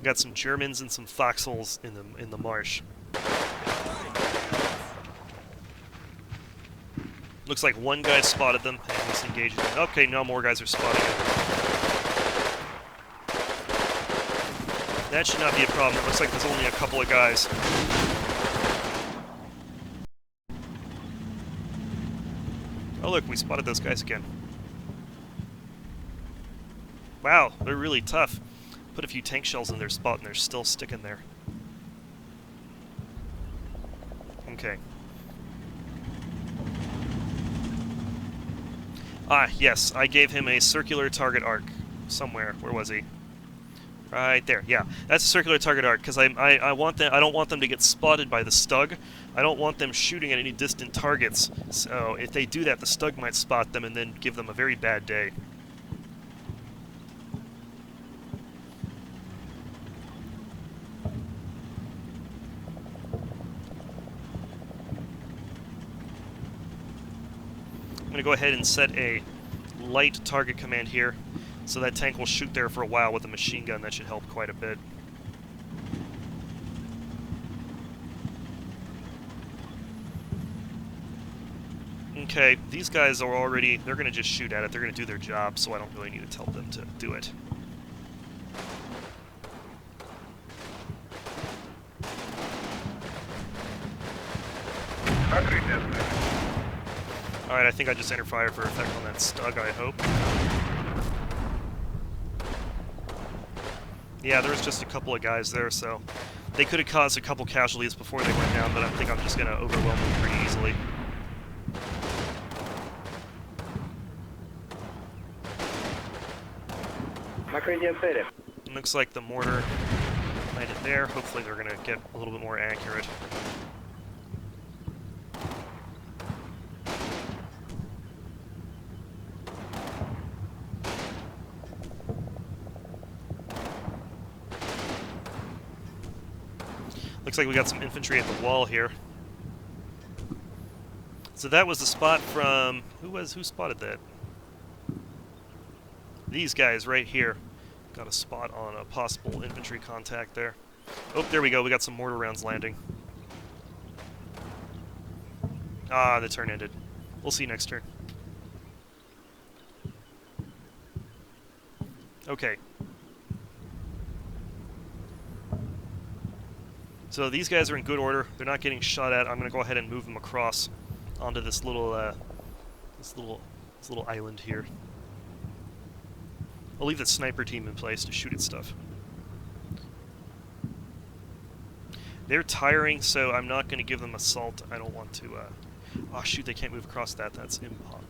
We got some Germans and some foxholes in the marsh. Looks like one guy spotted them, and he's engaging them. Okay, now more guys are spotting them. That should not be a problem. It looks like there's only a couple of guys. Oh look, we spotted those guys again. Wow, they're really tough. Put a few tank shells in their spot and they're still sticking there. Okay. Ah, yes, I gave him a circular target arc somewhere. Where was he? Right there. Yeah, that's a circular target arc because I want them. I don't want them to get spotted by the Stug. I don't want them shooting at any distant targets. So if they do that, the Stug might spot them and then give them a very bad day. I'm going to go ahead and set a light target command here, so that tank will shoot there for a while with a machine gun. That should help quite a bit. Okay, these guys are already, they're going to just shoot at it. They're going to do their job, so I don't really need to tell them to do it. Alright, I think I just entered fire for effect on that Stug, I hope. Yeah, there was just a couple of guys there, so they could have caused a couple casualties before they went down, but I think I'm just going to overwhelm them pretty easily. Looks like the mortar landed there. Hopefully they're going to get a little bit more accurate. Looks like we got some infantry at the wall here. So that was the spot from... Who spotted that? These guys right here. Got a spot on a possible infantry contact there. Oh, there we go. We got some mortar rounds landing. Ah, the turn ended. We'll see next turn. Okay. So these guys are in good order. They're not getting shot at. I'm going to go ahead and move them across onto this little island here. I'll leave the sniper team in place to shoot at stuff. They're tiring, so I'm not going to give them assault. I don't want to... Oh, shoot, they can't move across that. That's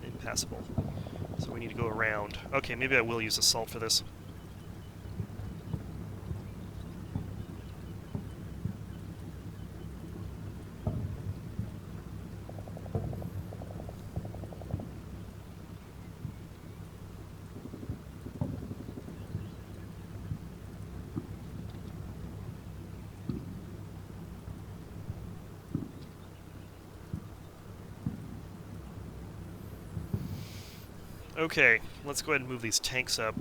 impassable. So we need to go around. Okay, maybe I will use assault for this. Okay, let's go ahead and move these tanks up.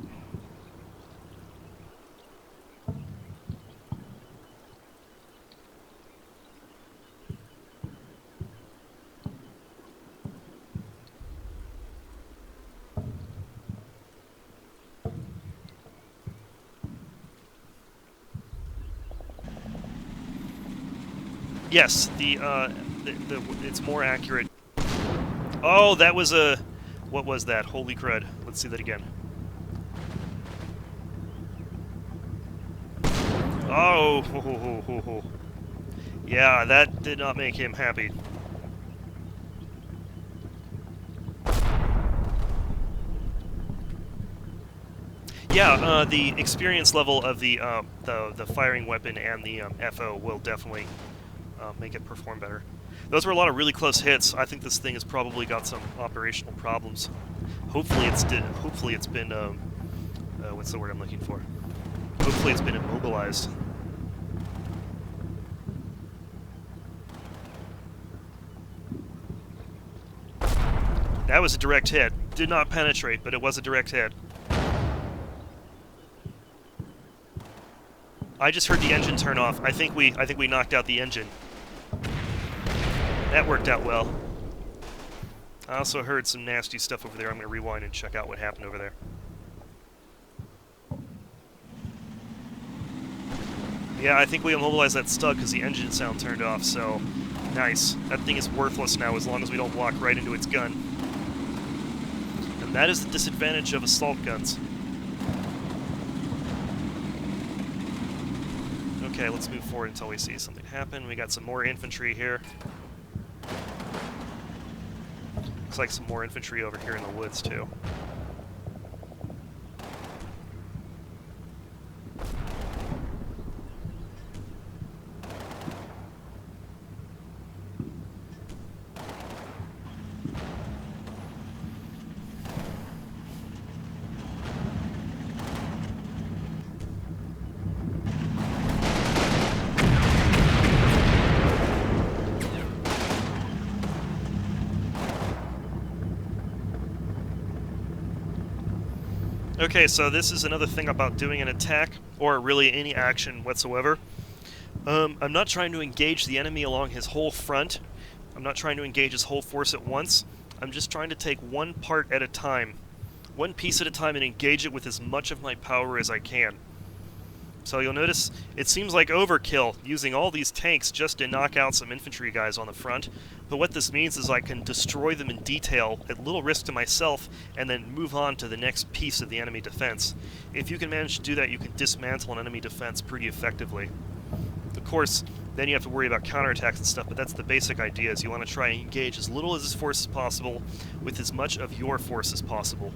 Yes, it's more accurate. Oh, that was a... What was that? Holy crud. Let's see that again. Oh, ho, ho, ho, ho, ho. Yeah, that did not make him happy. Yeah, the experience level of the firing weapon and the FO will definitely make it perform better. Those were a lot of really close hits. I think this thing has probably got some operational problems. Hopefully it's been what's the word I'm looking for? Hopefully it's been immobilized. That was a direct hit. Did not penetrate, but it was a direct hit. I just heard the engine turn off. I think we knocked out the engine. That worked out well. I also heard some nasty stuff over there. I'm going to rewind and check out what happened over there. Yeah, I think we immobilized that Stug because the engine sound turned off, so nice. That thing is worthless now as long as we don't walk right into its gun. And that is the disadvantage of assault guns. Okay, let's move forward until we see something happen. We got some more infantry here. Looks like some more infantry over here in the woods, too. Okay, so this is another thing about doing an attack, or really any action whatsoever. I'm not trying to engage the enemy along his whole front. I'm not trying to engage his whole force at once. I'm just trying to take one part at a time, one piece at a time, and engage it with as much of my power as I can. So you'll notice it seems like overkill using all these tanks just to knock out some infantry guys on the front, but what this means is I can destroy them in detail at little risk to myself and then move on to the next piece of the enemy defense. If you can manage to do that, you can dismantle an enemy defense pretty effectively. Of course, then you have to worry about counterattacks and stuff, but that's the basic idea, is you want to try and engage as little of his force as possible with as much of your force as possible.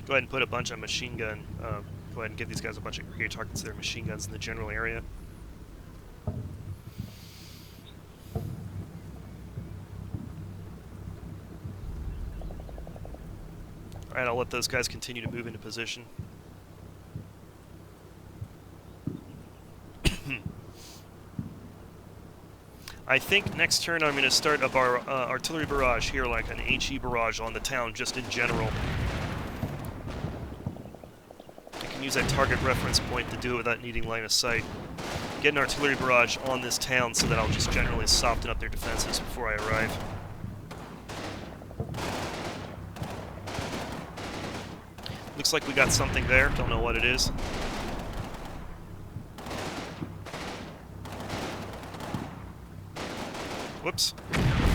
Go ahead and put a bunch of machine gun, go ahead and give these guys a bunch of grenade targets to their machine guns in the general area. Alright, I'll let those guys continue to move into position. I think next turn I'm going to start a artillery barrage here, like an HE barrage on the town, just in general. Use that target reference point to do it without needing line of sight. Get an artillery barrage on this town so that I'll just generally soften up their defenses before I arrive. Looks like we got something there, don't know what it is. Whoops.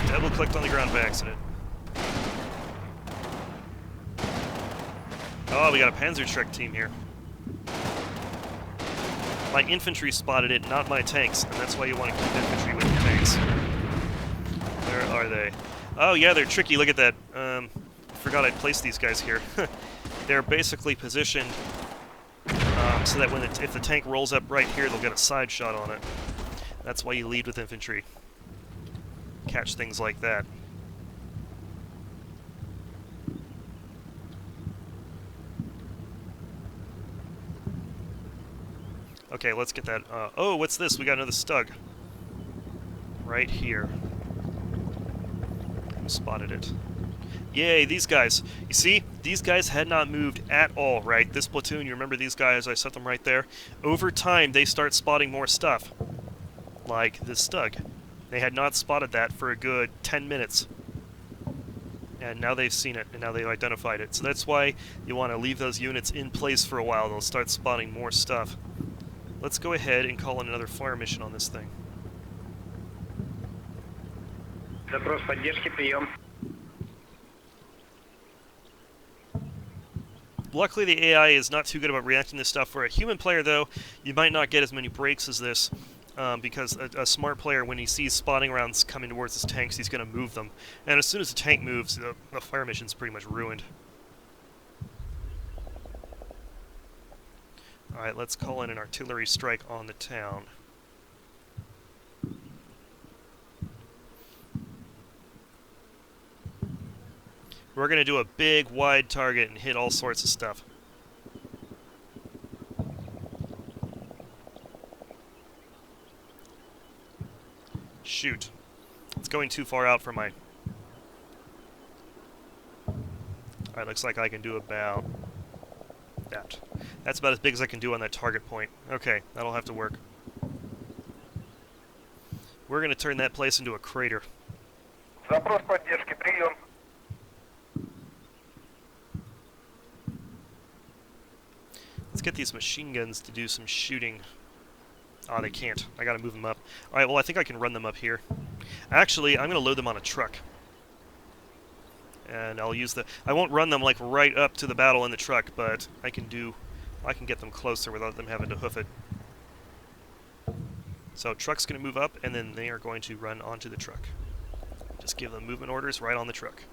Double-clicked on the ground by accident. Oh, we got a Panzerschreck team here. My infantry spotted it, not my tanks, and that's why you want to keep infantry with your tanks. Where are they? Oh yeah, they're tricky, look at that. I forgot I'd placed these guys here. They're basically positioned so that when if the tank rolls up right here, they'll get a side shot on it. That's why you lead with infantry. Catch things like that. Okay, let's get that. Oh, what's this? We got another Stug. Right here. Who spotted it? Yay, these guys. You see, these guys had not moved at all, right? This platoon, you remember these guys? I set them right there. Over time, they start spotting more stuff. Like this Stug. They had not spotted that for a good 10 minutes. And now they've seen it, and now they've identified it. So that's why you want to leave those units in place for a while. They'll start spotting more stuff. Let's go ahead and call in another fire mission on this thing. Запрос поддержки, прием. Luckily, the AI is not too good about reacting to stuff. For a human player, though, you might not get as many breaks as this, because a smart player, when he sees spotting rounds coming towards his tanks, he's going to move them. And as soon as the tank moves, the fire mission's pretty much ruined. Alright, let's call in an artillery strike on the town. We're going to do a big, wide target and hit all sorts of stuff. Shoot. It's going too far out for my... Alright, looks like I can do about that. That's about as big as I can do on that target point. Okay, that'll have to work. We're going to turn that place into a crater. Запрос поддержки, прием. Let's get these machine guns to do some shooting. Oh, they can't. I gotta move them up. Alright, well, I think I can run them up here. Actually, I'm gonna load them on a truck. And I'll use the... I won't run them, like, right up to the battle in the truck, but I can get them closer without them having to hoof it. So, truck's gonna move up, and then they are going to run onto the truck. Just give them movement orders right on the truck.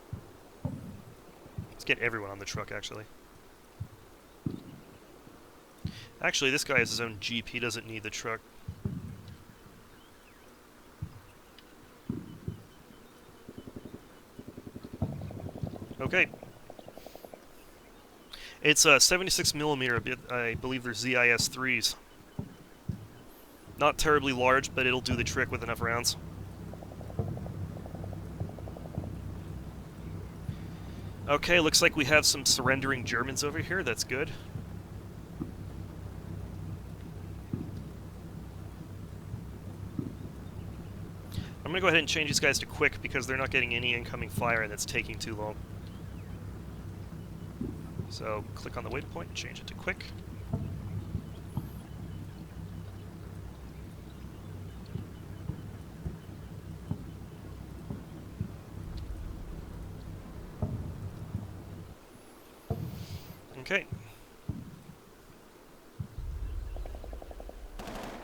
Let's get everyone on the truck, actually. Actually, this guy has his own Jeep. He doesn't need the truck. Okay. It's a 76 millimeter. I believe they're ZIS 3s. Not terribly large, but it'll do the trick with enough rounds. Okay, looks like we have some surrendering Germans over here. That's good. I'm going to go ahead and change these guys to quick because they're not getting any incoming fire and it's taking too long. So click on the waypoint, change it to quick. Okay.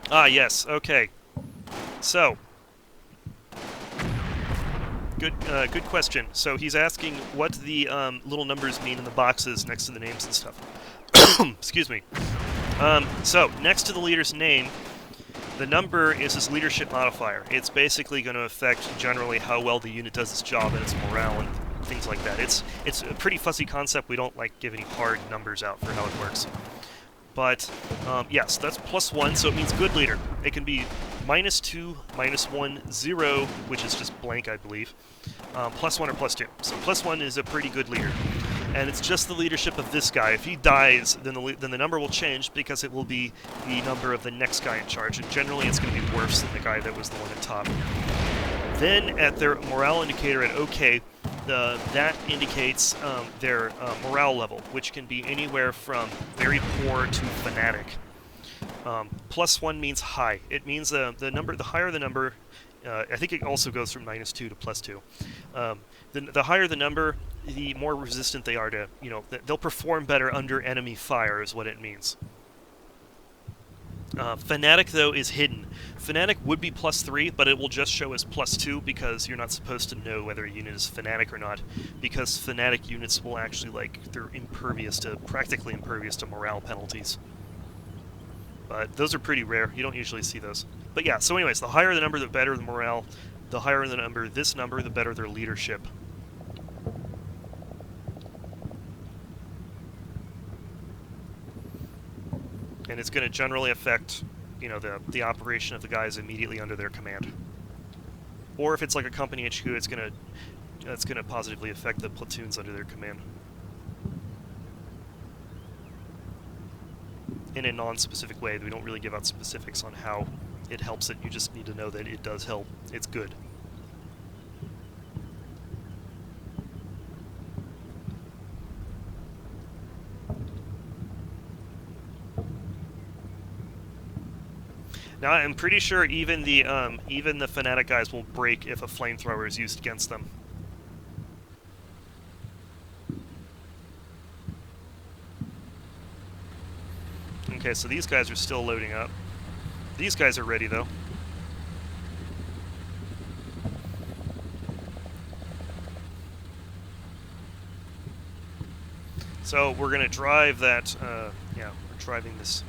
Ah, yes, okay. So, good question. So he's asking what the little numbers mean in the boxes next to the names and stuff. Excuse me. So, next to the leader's name, the number is his leadership modifier. It's basically going to affect generally how well the unit does its job and its morale and things like that. It's a pretty fuzzy concept. We don't like give any hard numbers out for how it works. But, yes, that's +1, so it means good leader. It can be -2, -1, 0, which is just blank, I believe, +1 or +2. So +1 is a pretty good leader. And it's just the leadership of this guy. If he dies, then the number will change because it will be the number of the next guy in charge. And generally, it's going to be worse than the guy that was the one at top. Then, at their morale indicator at OK, that indicates their morale level, which can be anywhere from very poor to fanatic. +1 means high. It means the higher the number, I think it also goes from -2 to +2. The higher the number, the more resistant they are to, they'll perform better under enemy fire is what it means. Fanatic, though, is hidden. Fanatic would be +3, but it will just show as +2 because you're not supposed to know whether a unit is fanatic or not, because fanatic units will actually, they're practically impervious to morale penalties. But those are pretty rare. You don't usually see those. But yeah, so anyways, the higher the number, the better the morale. The higher the number, the better their leadership. And it's going to generally affect, the operation of the guys immediately under their command. Or if it's like a company HQ, it's going to positively affect the platoons under their command. In a non-specific way. We don't really give out specifics on how it helps it. You just need to know that it does help. It's good. Now, I'm pretty sure even the fanatic guys will break if a flamethrower is used against them. Okay, so these guys are still loading up. These guys are ready, though. So we're going to drive that, we're driving this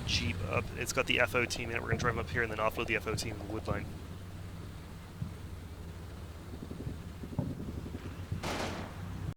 Jeep up. It's got the FO team in it. We're going to drive them up here and then offload the FO team in the wood line.